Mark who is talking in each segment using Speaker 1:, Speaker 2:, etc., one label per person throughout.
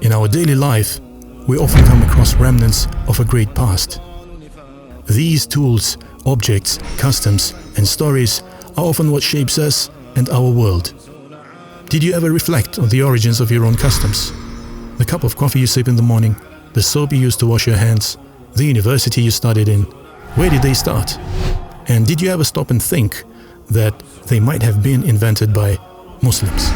Speaker 1: In our daily life, we often come across remnants of a great past. These tools, objects, customs, and stories are often what shapes us and our world. Did you ever reflect on the origins of your own customs? The cup of coffee you sip in the morning, the soap you used to wash your hands, the university you studied in, where did they start? And did you ever stop and think that they might have been invented by Muslims?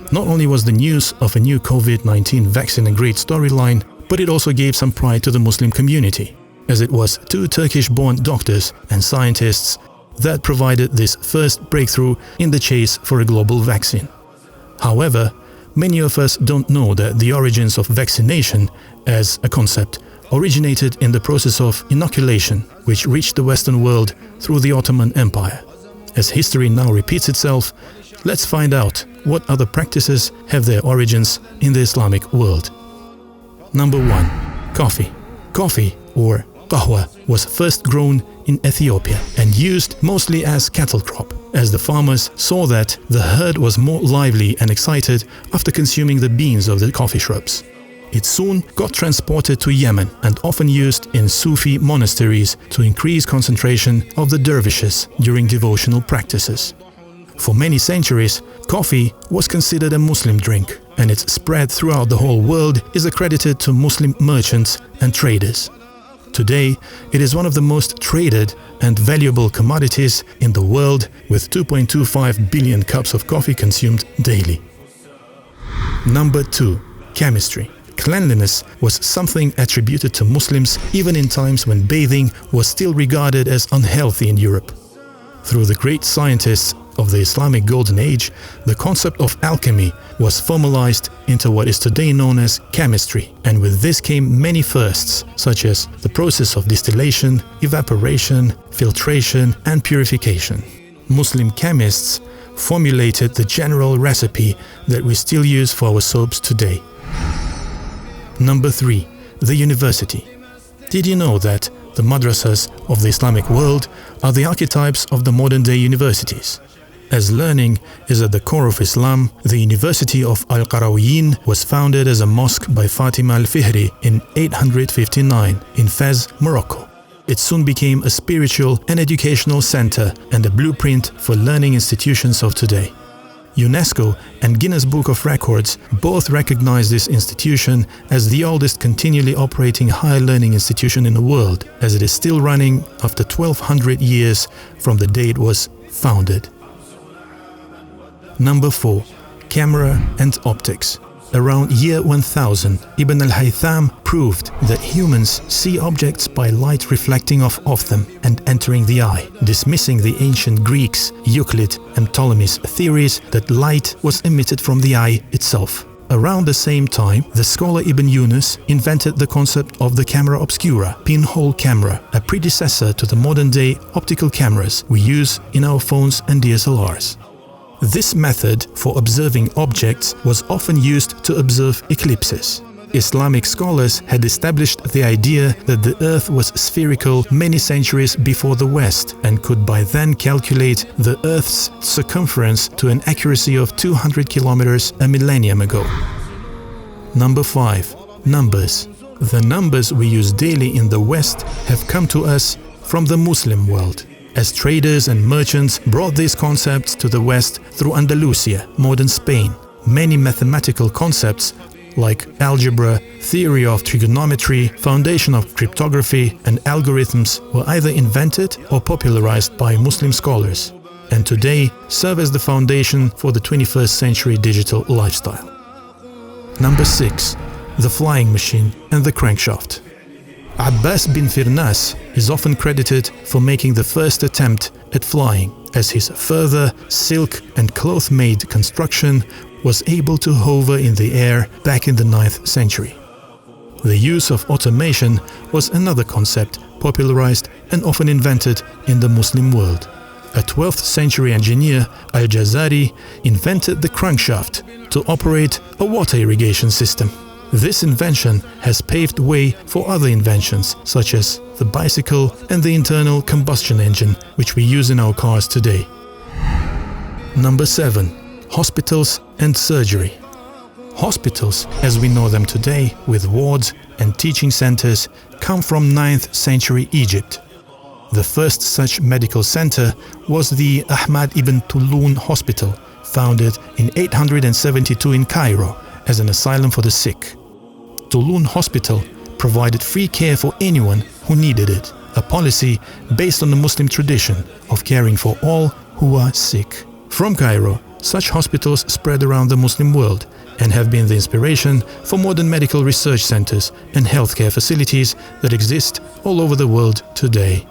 Speaker 1: Not only was the news of a new COVID-19 vaccine a great storyline, but it also gave some pride to the Muslim community, as it was two Turkish-born doctors and scientists that provided this first breakthrough in the chase for a global vaccine. However, many of us don't know that the origins of vaccination as a concept originated in the process of inoculation, which reached the Western world through the Ottoman Empire. As history now repeats itself, let's find out what other practices have their origins in the Islamic world. Number 1. Coffee. Coffee, or qahwa, was first grown in Ethiopia and used mostly as cattle crop, as the farmers saw that the herd was more lively and excited after consuming the beans of the coffee shrubs. It soon got transported to Yemen and often used in Sufi monasteries to increase concentration of the dervishes during devotional practices. For many centuries, coffee was considered a Muslim drink, and its spread throughout the whole world is accredited to Muslim merchants and traders. Today, it is one of the most traded and valuable commodities in the world, with 2.25 billion cups of coffee consumed daily. Number 2. Chemistry. Cleanliness was something attributed to Muslims even in times when bathing was still regarded as unhealthy in Europe. Through the great scientists of the Islamic Golden Age, the concept of alchemy was formalized into what is today known as chemistry, and with this came many firsts, such as the process of distillation, evaporation, filtration, and purification. Muslim chemists formulated the general recipe that we still use for our soaps today. Number 3. The university. Did you know that the madrasas of the Islamic world are the archetypes of the modern-day universities? As learning is at the core of Islam, the University of Al-Qarawiyyin was founded as a mosque by Fatima al-Fihri in 859 in Fez, Morocco. It soon became a spiritual and educational center and a blueprint for learning institutions of today. UNESCO and Guinness Book of Records both recognize this institution as the oldest continually operating higher learning institution in the world, as it is still running after 1200 years from the day it was founded. Number 4. Camera and optics. Around year 1000, Ibn al-Haytham proved that humans see objects by light reflecting off them and entering the eye, dismissing the ancient Greeks, Euclid and Ptolemy's theories that light was emitted from the eye itself. Around the same time, the scholar Ibn Yunus invented the concept of the camera obscura, pinhole camera, a predecessor to the modern-day optical cameras we use in our phones and DSLRs. This method for observing objects was often used to observe eclipses. Islamic scholars had established the idea that the Earth was spherical many centuries before the West and could by then calculate the Earth's circumference to an accuracy of 200 kilometers a millennium ago. Number 5. Numbers. The numbers we use daily in the West have come to us from the Muslim world, as traders and merchants brought these concepts to the West through Andalusia, modern Spain. Many mathematical concepts like algebra, theory of trigonometry, foundation of cryptography, and algorithms were either invented or popularized by Muslim scholars, and today serve as the foundation for the 21st century digital lifestyle. Number 6. The flying machine and the crankshaft. Abbas bin Firnas is often credited for making the first attempt at flying, as his further silk and cloth-made construction was able to hover in the air back in the 9th century. The use of automation was another concept popularized and often invented in the Muslim world. A 12th century engineer, Al-Jazari, invented the crankshaft to operate a water irrigation system. This invention has paved the way for other inventions such as the bicycle and the internal combustion engine which we use in our cars today. Number 7. Hospitals and surgery. Hospitals, as we know them today, with wards and teaching centers, come from 9th century Egypt. The first such medical center was the Ahmad ibn Tulun Hospital, founded in 872 in Cairo as an asylum for the sick. Tulun Hospital provided free care for anyone who needed it, a policy based on the Muslim tradition of caring for all who are sick. From Cairo, such hospitals spread around the Muslim world and have been the inspiration for modern medical research centers and healthcare facilities that exist all over the world today.